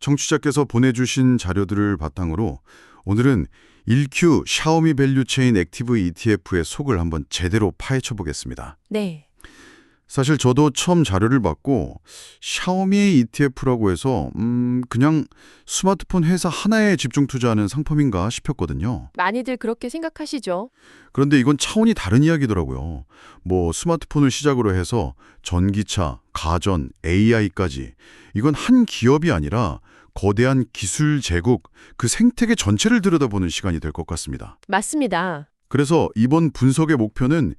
청취자께서 보내주신 자료들을 바탕으로 오늘은 1Q 샤오미 밸류체인 액티브 ETF의 속을 한번 제대로 파헤쳐 보겠습니다. 네. 사실 저도 처음 자료를 받고 샤오미의 ETF라고 해서 그냥 스마트폰 회사 하나에 집중 투자하는 상품인가 싶었거든요. 많이들 그렇게 생각하시죠? 그런데 이건 차원이 다른 이야기더라고요. 뭐 스마트폰을 시작으로 해서 전기차, 가전, AI까지 이건 한 기업이 아니라 거대한 기술 제국, 그 생태계 전체를 들여다보는 시간이 될 것 같습니다. 맞습니다. 그래서 이번 분석의 목표는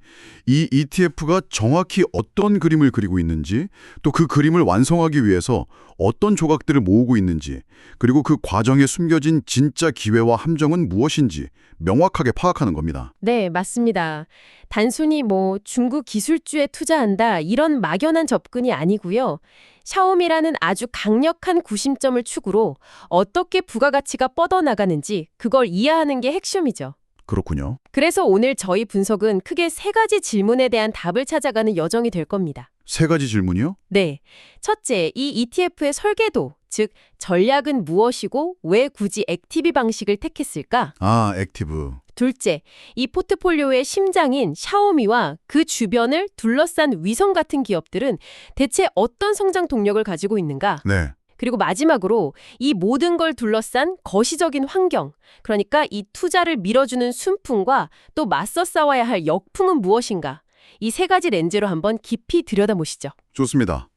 이 ETF가 정확히 어떤 그림을 그리고 있는지, 또 그 그림을 완성하기 위해서 어떤 조각들을 모으고 있는지, 그리고 그 과정에 숨겨진 진짜 기회와 함정은 무엇인지 명확하게 파악하는 겁니다. 네, 맞습니다. 단순히 중국 기술주에 투자한다 이런 막연한 접근이 아니고요. 샤오미라는 아주 강력한 구심점을 축으로 어떻게 부가가치가 뻗어나가는지 그걸 이해하는 게 핵심이죠. 그렇군요. 그래서 오늘 저희 분석은 크게 세 가지 질문에 대한 답을 찾아가는 여정이 될 겁니다. 세 가지 질문이요? 네. 첫째, 이 ETF의 설계도, 즉 전략은 무엇이고 왜 굳이 액티브 방식을 택했을까? 아, 액티브. 둘째, 이 포트폴리오의 심장인 샤오미와 그 주변을 둘러싼 위성 같은 기업들은 대체 어떤 성장 동력을 가지고 있는가? 네. 그리고 마지막으로 이 모든 걸 둘러싼 거시적인 환경, 그러니까 이 투자를 밀어주는 순풍과 또 맞서 싸워야 할 역풍은 무엇인가? 이 세 가지 렌즈로 한번 깊이 들여다보시죠. 좋습니다.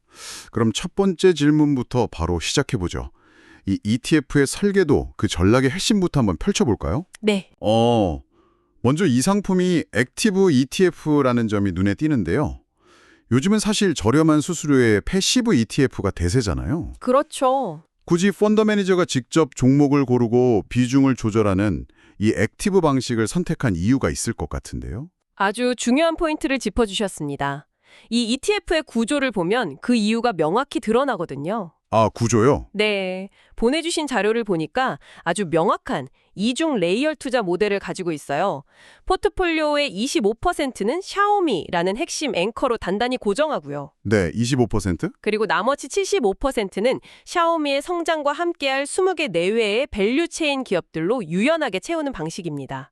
그럼 첫 번째 질문부터 바로 시작해보죠. 이 ETF의 설계도, 그 전략의 핵심부터 한번 펼쳐볼까요? 네. 먼저 이 상품이 액티브 ETF라는 점이 눈에 띄는데요. 요즘은 사실 저렴한 수수료의 패시브 ETF가 대세잖아요. 그렇죠. 굳이 펀더 매니저가 직접 종목을 고르고 비중을 조절하는 이 액티브 방식을 선택한 이유가 있을 것 같은데요. 아주 중요한 포인트를 짚어주셨습니다. 이 ETF의 구조를 보면 그 이유가 명확히 드러나거든요. 아, 구조요? 네, 보내주신 자료를 보니까 아주 명확한 이중 레이얼 투자 모델을 가지고 있어요. 포트폴리오의 25%는 샤오미라는 핵심 앵커로 단단히 고정하고요. 네, 25%? 그리고 나머지 75%는 샤오미의 성장과 함께할 20개 내외의 밸류체인 기업들로 유연하게 채우는 방식입니다.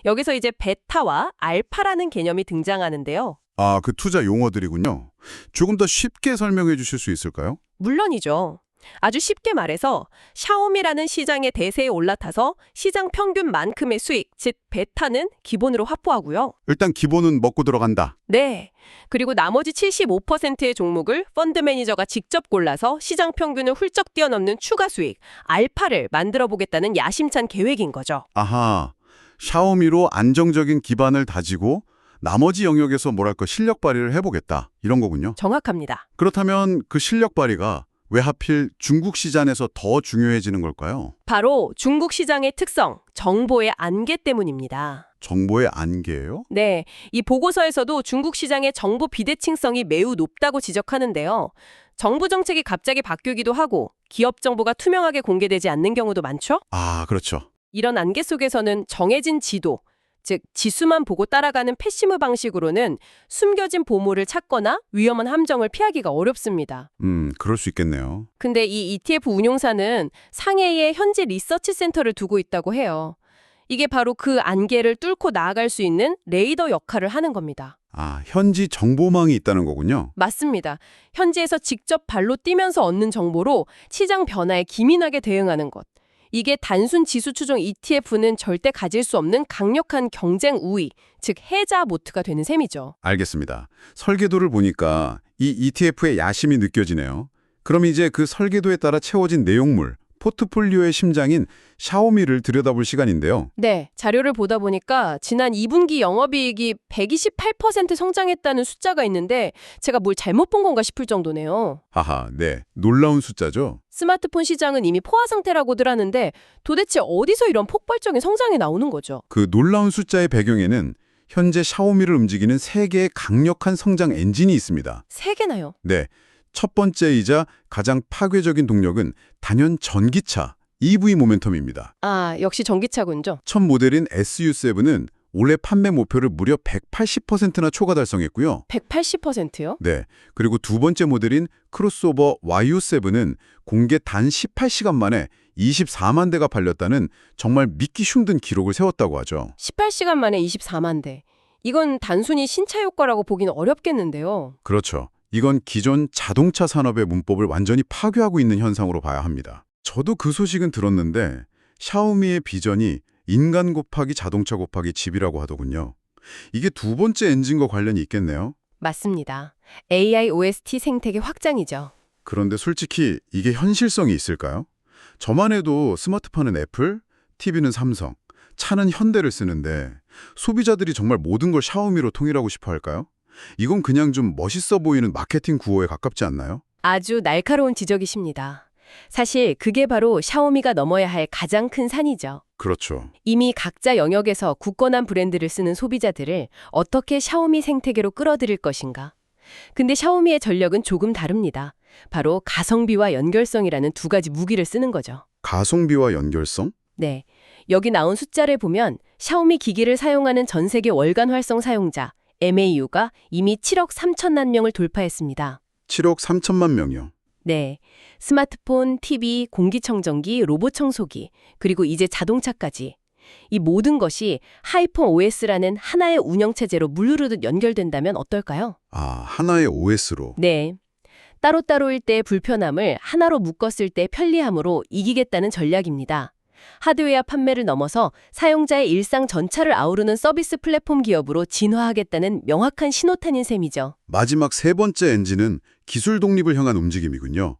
여기서 이제 베타와 알파라는 개념이 등장하는데요. 아, 그 투자 용어들이군요. 조금 더 쉽게 설명해 주실 수 있을까요? 물론이죠. 아주 쉽게 말해서 샤오미라는 시장의 대세에 올라타서 시장 평균만큼의 수익, 즉 베타는 기본으로 확보하고요. 일단 기본은 먹고 들어간다. 네. 그리고 나머지 75%의 종목을 펀드 매니저가 직접 골라서 시장 평균을 훌쩍 뛰어넘는 추가 수익, 알파를 만들어 보겠다는 야심찬 계획인 거죠. 아하, 샤오미로 안정적인 기반을 다지고 나머지 영역에서 뭐랄까 실력 발휘를 해보겠다. 이런 거군요. 정확합니다. 그렇다면 그 실력 발휘가 왜 하필 중국 시장에서 더 중요해지는 걸까요? 바로 중국 시장의 특성, 정보의 안개 때문입니다. 정보의 안개예요? 네, 이 보고서에서도 중국 시장의 정보 비대칭성이 매우 높다고 지적하는데요. 정부 정책이 갑자기 바뀌기도 하고 기업 정보가 투명하게 공개되지 않는 경우도 많죠? 아, 그렇죠. 이런 안개 속에서는 정해진 지도, 즉 지수만 보고 따라가는 패시브 방식으로는 숨겨진 보물을 찾거나 위험한 함정을 피하기가 어렵습니다. 그럴 수 있겠네요. 근데 이 ETF 운용사는 상해에 현지 리서치 센터를 두고 있다고 해요. 이게 바로 그 안개를 뚫고 나아갈 수 있는 레이더 역할을 하는 겁니다. 아, 현지 정보망이 있다는 거군요. 맞습니다. 현지에서 직접 발로 뛰면서 얻는 정보로 시장 변화에 기민하게 대응하는 것. 이게 단순 지수 추종 ETF는 절대 가질 수 없는 강력한 경쟁 우위, 즉 해자 모트가 되는 셈이죠. 알겠습니다. 설계도를 보니까 이 ETF의 야심이 느껴지네요. 그럼 이제 그 설계도에 따라 채워진 내용물, 포트폴리오의 심장인 샤오미를 들여다볼 시간인데요. 네, 자료를 보다 보니까 지난 2분기 영업이익이 128% 성장했다는 숫자가 있는데 제가 뭘 잘못 본 건가 싶을 정도네요. 하하, 네. 놀라운 숫자죠? 스마트폰 시장은 이미 포화 상태라고들 하는데 도대체 어디서 이런 폭발적인 성장이 나오는 거죠? 그 놀라운 숫자의 배경에는 현재 샤오미를 움직이는 세 개의 강력한 성장 엔진이 있습니다. 세 개나요? 네. 첫 번째이자 가장 파괴적인 동력은 단연 전기차, EV 모멘텀입니다. 아, 역시 전기차군요. 첫 모델인 SU7은 올해 판매 목표를 무려 180%나 초과 달성했고요. 180%요? 네, 그리고 두 번째 모델인 크로스오버 YU7은 공개 단 18시간 만에 24만 대가 팔렸다는 정말 믿기 힘든 기록을 세웠다고 하죠. 18시간 만에 24만 대. 이건 단순히 신차 효과라고 보기는 어렵겠는데요. 그렇죠. 이건 기존 자동차 산업의 문법을 완전히 파괴하고 있는 현상으로 봐야 합니다. 저도 그 소식은 들었는데 샤오미의 비전이 인간 곱하기 자동차 곱하기 집이라고 하더군요. 이게 두 번째 엔진과 관련이 있겠네요. 맞습니다. AI OST 생태계 확장이죠. 그런데 솔직히 이게 현실성이 있을까요? 저만 해도 스마트폰은 애플, TV는 삼성, 차는 현대를 쓰는데 소비자들이 정말 모든 걸 샤오미로 통일하고 싶어 할까요? 이건 그냥 좀 멋있어 보이는 마케팅 구호에 가깝지 않나요? 아주 날카로운 지적이십니다. 사실 그게 바로 샤오미가 넘어야 할 가장 큰 산이죠. 그렇죠. 이미 각자 영역에서 굳건한 브랜드를 쓰는 소비자들을 어떻게 샤오미 생태계로 끌어들일 것인가. 근데 샤오미의 전력은 조금 다릅니다. 바로 가성비와 연결성이라는 두 가지 무기를 쓰는 거죠. 가성비와 연결성? 네. 여기 나온 숫자를 보면 샤오미 기기를 사용하는 전 세계 월간 활성 사용자 MAU가 이미 7억 3천만 명을 돌파했습니다. 7억 3천만 명이요. 네. 스마트폰, TV, 공기청정기, 로봇 청소기, 그리고 이제 자동차까지. 이 모든 것이 하이퍼 OS라는 하나의 운영체제로 물르르듯 연결된다면 어떨까요? 아, 하나의 OS로. 네. 따로따로일 때 불편함을 하나로 묶었을 때 편리함으로 이기겠다는 전략입니다. 하드웨어 판매를 넘어서 사용자의 일상 전차를 아우르는 서비스 플랫폼 기업으로 진화하겠다는 명확한 신호탄인 셈이죠. 마지막 세 번째 엔진은 기술 독립을 향한 움직임이군요.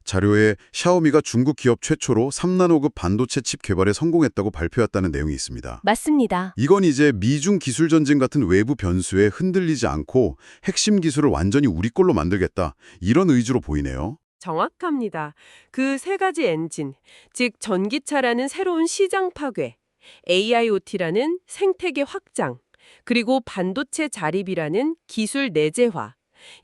자료에 샤오미가 중국 기업 최초로 3나노급 반도체 칩 개발에 성공했다고 발표했다는 내용이 있습니다. 맞습니다. 이건 이제 미중 기술 전쟁 같은 외부 변수에 흔들리지 않고 핵심 기술을 완전히 우리 걸로 만들겠다. 이런 의지로 보이네요. 정확합니다. 그 세 가지 엔진, 즉 전기차라는 새로운 시장 파괴, AIoT라는 생태계 확장, 그리고 반도체 자립이라는 기술 내재화.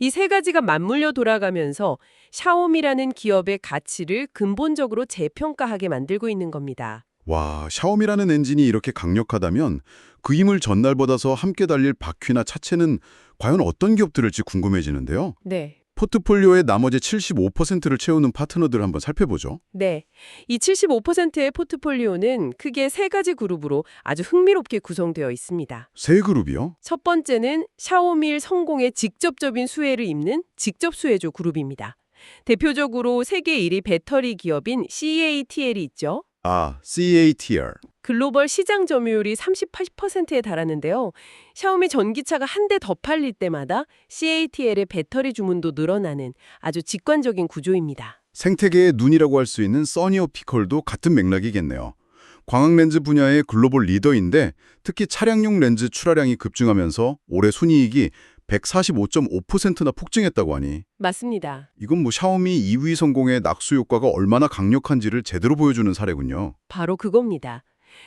이 세 가지가 맞물려 돌아가면서 샤오미라는 기업의 가치를 근본적으로 재평가하게 만들고 있는 겁니다. 와, 샤오미라는 엔진이 이렇게 강력하다면 그 힘을 전날받아서 함께 달릴 바퀴나 차체는 과연 어떤 기업들일지 궁금해지는데요. 네. 포트폴리오의 나머지 75%를 채우는 파트너들을 한번 살펴보죠. 네. 이 75%의 포트폴리오는 크게 세 가지 그룹으로 아주 흥미롭게 구성되어 있습니다. 세 그룹이요? 첫 번째는 샤오미의 성공에 직접적인 수혜를 입는 직접 수혜주 그룹입니다. 대표적으로 세계 1위 배터리 기업인 CATL이 있죠. 아, CATL. 글로벌 시장 점유율이 38%에 달하는데요. 샤오미 전기차가 한 대 더 팔릴 때마다 CATL의 배터리 주문도 늘어나는 아주 직관적인 구조입니다. 생태계의 눈이라고 할 수 있는 써니오피컬도 같은 맥락이겠네요. 광학렌즈 분야의 글로벌 리더인데 특히 차량용 렌즈 출하량이 급증하면서 올해 순이익이 145.5%나 폭증했다고 하니 맞습니다. 이건 뭐 샤오미 2위 성공의 낙수 효과가 얼마나 강력한지를 제대로 보여주는 사례군요. 바로 그겁니다.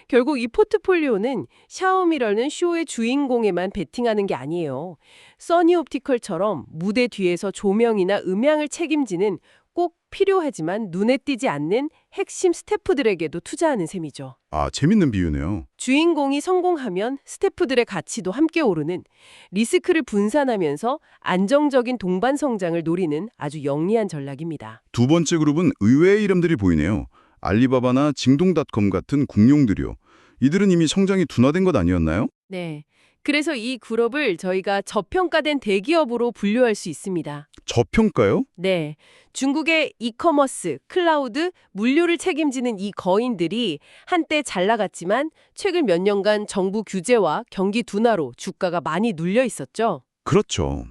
결국 이 포트폴리오는 샤오미라는 쇼의 주인공에만 베팅하는 게 아니에요. 써니옵티컬처럼 무대 뒤에서 조명이나 음향을 책임지는 꼭 필요하지만 눈에 띄지 않는 핵심 스태프들에게도 투자하는 셈이죠. 아, 재밌는 비유네요. 주인공이 성공하면 스태프들의 가치도 함께 오르는, 리스크를 분산하면서 안정적인 동반 성장을 노리는 아주 영리한 전략입니다. 두 번째 그룹은 의외의 이름들이 보이네요. 알리바바나 징동닷컴 같은 공룡들이요. 이들은 이미 성장이 둔화된 것 아니었나요? 네. 그래서 이 그룹을 저희가 저평가된 대기업으로 분류할 수 있습니다. 저평가요? 네. 중국의 이커머스, 클라우드, 물류를 책임지는 이 거인들이 한때 잘 나갔지만 최근 몇 년간 정부 규제와 경기 둔화로 주가가 많이 눌려 있었죠. 그렇죠.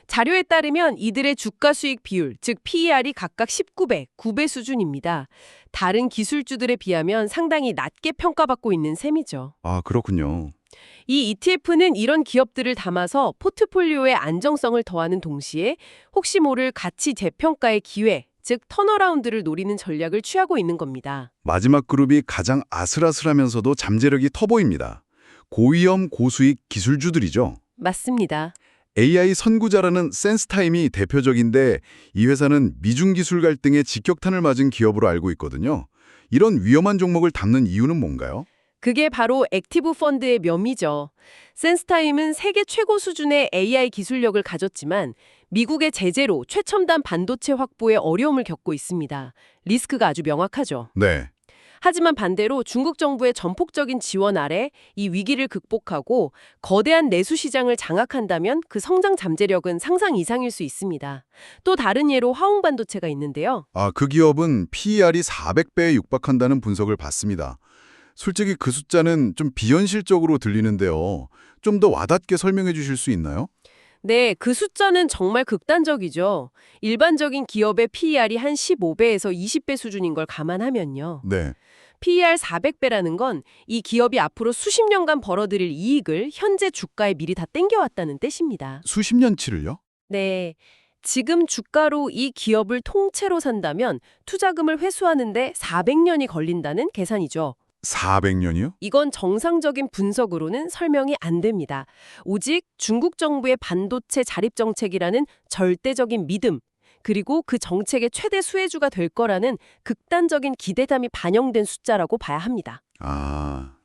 자료에 따르면 이들의 주가 수익 비율, 즉 PER이 각각 19배, 9배 수준입니다. 다른 기술주들에 비하면 상당히 낮게 평가받고 있는 셈이죠. 아, 그렇군요. 이 ETF는 이런 기업들을 담아서 포트폴리오의 안정성을 더하는 동시에 혹시 모를 가치 재평가의 기회, 즉 턴어라운드를 노리는 전략을 취하고 있는 겁니다. 마지막 그룹이 가장 아슬아슬하면서도 잠재력이 터보입니다 고위험 고수익 기술주들이죠. 맞습니다. AI 선구자라는 센스타임이 대표적인데 이 회사는 미중 기술 갈등에 직격탄을 맞은 기업으로 알고 있거든요. 이런 위험한 종목을 담는 이유는 뭔가요? 그게 바로 액티브 펀드의 묘미죠. 센스타임은 세계 최고 수준의 AI 기술력을 가졌지만 미국의 제재로 최첨단 반도체 확보에 어려움을 겪고 있습니다. 리스크가 아주 명확하죠. 네. 하지만 반대로 중국 정부의 전폭적인 지원 아래 이 위기를 극복하고 거대한 내수 시장을 장악한다면 그 성장 잠재력은 상상 이상일 수 있습니다. 또 다른 예로 화홍반도체가 있는데요. 그 기업은 PER이 400배에 육박한다는 분석을 봤습니다. 솔직히 그 숫자는 좀 비현실적으로 들리는데요. 좀 더 와닿게 설명해 주실 수 있나요? 네, 그 숫자는 정말 극단적이죠. 일반적인 기업의 PER이 한 15배에서 20배 수준인 걸 감안하면요. 네. PER 400배라는 건 이 기업이 앞으로 수십 년간 벌어들일 이익을 현재 주가에 미리 다 땡겨왔다는 뜻입니다. 수십 년치를요? 네. 지금 주가로 이 기업을 통째로 산다면 투자금을 회수하는데 400년이 걸린다는 계산이죠. 400년이요? 이건 정상적인 분석으로는 설명이 안 됩니다. 오직 중국 정부의 반도체 자립 정책이라는 절대적인 믿음, 그리고 그 정책의 최대 수혜주가 될 거라는 극단적인 기대감이 반영된 숫자라고 봐야 합니다.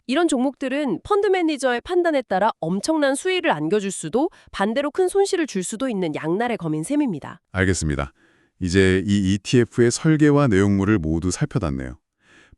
이런 종목들은 펀드 매니저의 판단에 따라 엄청난 수익을 안겨줄 수도 반대로 큰 손실을 줄 수도 있는 양날의 검인 셈입니다. 알겠습니다. 이제 이 ETF의 설계와 내용물을 모두 살펴봤네요.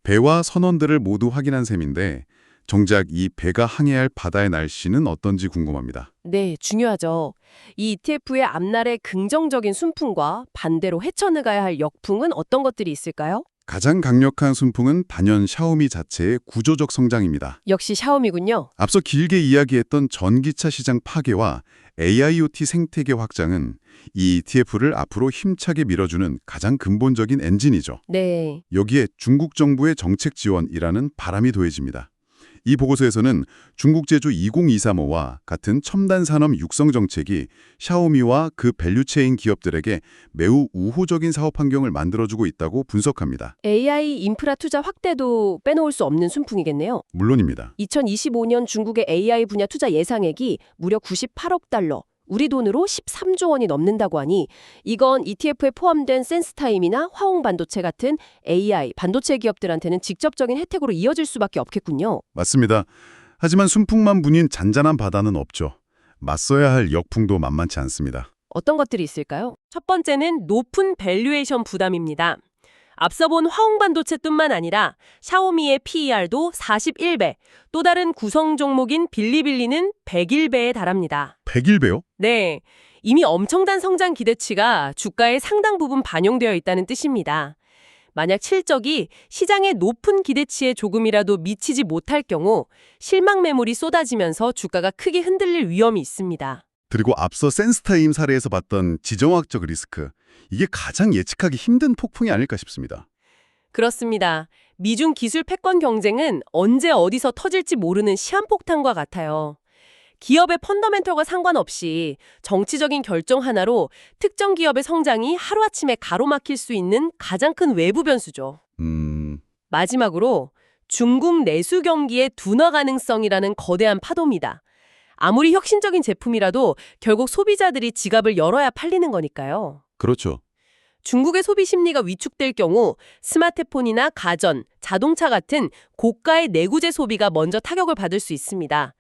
배와 선원들을 모두 확인한 셈인데 정작 이 배가 항해할 바다의 날씨는 어떤지 궁금합니다. 네, 중요하죠. 이 ETF의 앞날의 긍정적인 순풍과 반대로 헤쳐나가야 할 역풍은 어떤 것들이 있을까요? 가장 강력한 순풍은 단연 샤오미 자체의 구조적 성장입니다. 역시 샤오미군요. 앞서 길게 이야기했던 전기차 시장 파괴와 AIoT 생태계 확장은 이 ETF를 앞으로 힘차게 밀어주는 가장 근본적인 엔진이죠. 네. 여기에 중국 정부의 정책 지원이라는 바람이 더해집니다. 이 보고서에서는 중국 제조 20235와 같은 첨단 산업 육성 정책이 샤오미와 그 밸류체인 기업들에게 매우 우호적인 사업 환경을 만들어주고 있다고 분석합니다. AI 인프라 투자 확대도 빼놓을 수 없는 순풍이겠네요. 물론입니다. 2025년 중국의 AI 분야 투자 예상액이 무려 98억 달러, 우리 돈으로 13조 원이 넘는다고 하니 이건 ETF에 포함된 센스타임이나 화홍반도체 같은 AI 반도체 기업들한테는 직접적인 혜택으로 이어질 수밖에 없겠군요. 맞습니다. 하지만 순풍만 분인 잔잔한 바다는 없죠. 맞서야 할 역풍도 만만치 않습니다. 어떤 것들이 있을까요? 첫 번째는 높은 밸류에이션 부담입니다. 앞서 본 화홍반도체뿐만 아니라 샤오미의 PER도 41배, 또 다른 구성 종목인 빌리빌리는 101배에 달합니다. 101배요? 네, 이미 엄청난 성장 기대치가 주가에 상당 부분 반영되어 있다는 뜻입니다. 만약 실적이 시장의 높은 기대치에 조금이라도 미치지 못할 경우 실망 매물이 쏟아지면서 주가가 크게 흔들릴 위험이 있습니다. 그리고 앞서 센스타임 사례에서 봤던 지정학적 리스크, 이게 가장 예측하기 힘든 폭풍이 아닐까 싶습니다. 그렇습니다. 미중 기술 패권 경쟁은 언제 어디서 터질지 모르는 시한폭탄과 같아요. 기업의 펀더멘털과 상관없이 정치적인 결정 하나로 특정 기업의 성장이 하루아침에 가로막힐 수 있는 가장 큰 외부 변수죠. 마지막으로 중국 내수 경기의 둔화 가능성이라는 거대한 파도입니다. 아무리 혁신적인 제품이라도 결국 소비자들이 지갑을 열어야 팔리는 거니까요. 그렇죠. 중국의 소비 심리가 위축될 경우 스마트폰이나 가전, 자동차 같은 고가의 내구재 소비가 먼저 타격을 받을 수 있습니다.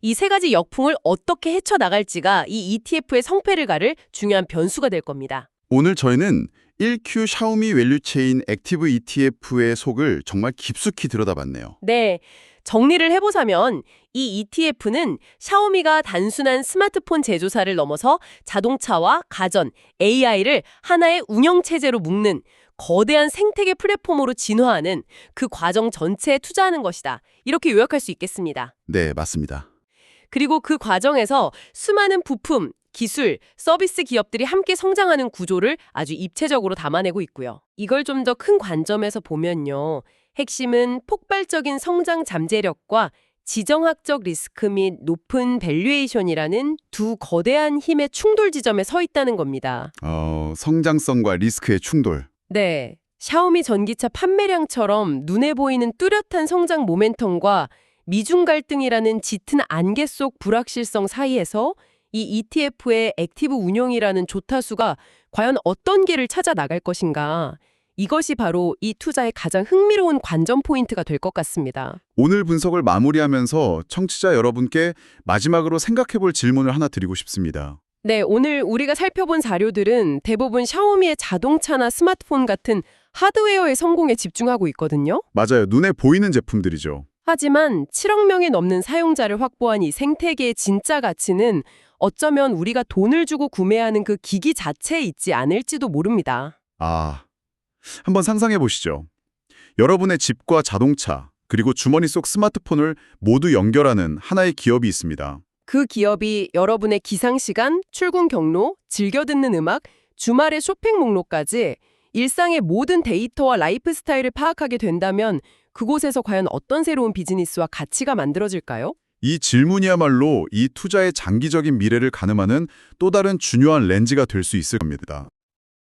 이 세 가지 역풍을 어떻게 헤쳐나갈지가 이 ETF의 성패를 가를 중요한 변수가 될 겁니다. 오늘 저희는 1Q 샤오미 밸류체인 액티브 ETF의 속을 정말 깊숙이 들여다봤네요. 네, 정리를 해보자면 이 ETF는 샤오미가 단순한 스마트폰 제조사를 넘어서 자동차와 가전, AI를 하나의 운영체제로 묶는 거대한 생태계 플랫폼으로 진화하는 그 과정 전체에 투자하는 것이다. 이렇게 요약할 수 있겠습니다. 네, 맞습니다. 그리고 그 과정에서 수많은 부품, 기술, 서비스 기업들이 함께 성장하는 구조를 아주 입체적으로 담아내고 있고요. 이걸 좀 더 큰 관점에서 보면요. 핵심은 폭발적인 성장 잠재력과 지정학적 리스크 및 높은 밸류에이션이라는 두 거대한 힘의 충돌 지점에 서 있다는 겁니다. 성장성과 리스크의 충돌. 네, 샤오미 전기차 판매량처럼 눈에 보이는 뚜렷한 성장 모멘텀과 미중 갈등이라는 짙은 안개 속 불확실성 사이에서 이 ETF의 액티브 운용이라는 조타수가 과연 어떤 길을 찾아 나갈 것인가. 이것이 바로 이 투자의 가장 흥미로운 관전 포인트가 될 것 같습니다. 오늘 분석을 마무리하면서 청취자 여러분께 마지막으로 생각해볼 질문을 하나 드리고 싶습니다. 네, 오늘 우리가 살펴본 자료들은 대부분 샤오미의 자동차나 스마트폰 같은 하드웨어의 성공에 집중하고 있거든요. 맞아요. 눈에 보이는 제품들이죠. 하지만 7억 명이 넘는 사용자를 확보한 이 생태계의 진짜 가치는 어쩌면 우리가 돈을 주고 구매하는 그 기기 자체에 있지 않을지도 모릅니다. 한번 상상해 보시죠. 여러분의 집과 자동차, 그리고 주머니 속 스마트폰을 모두 연결하는 하나의 기업이 있습니다. 그 기업이 여러분의 기상시간, 출근 경로, 즐겨 듣는 음악, 주말의 쇼핑 목록까지 일상의 모든 데이터와 라이프 스타일을 파악하게 된다면 그곳에서 과연 어떤 새로운 비즈니스와 가치가 만들어질까요? 이 질문이야말로 이 투자의 장기적인 미래를 가늠하는 또 다른 중요한 렌즈가 될 수 있을 겁니다.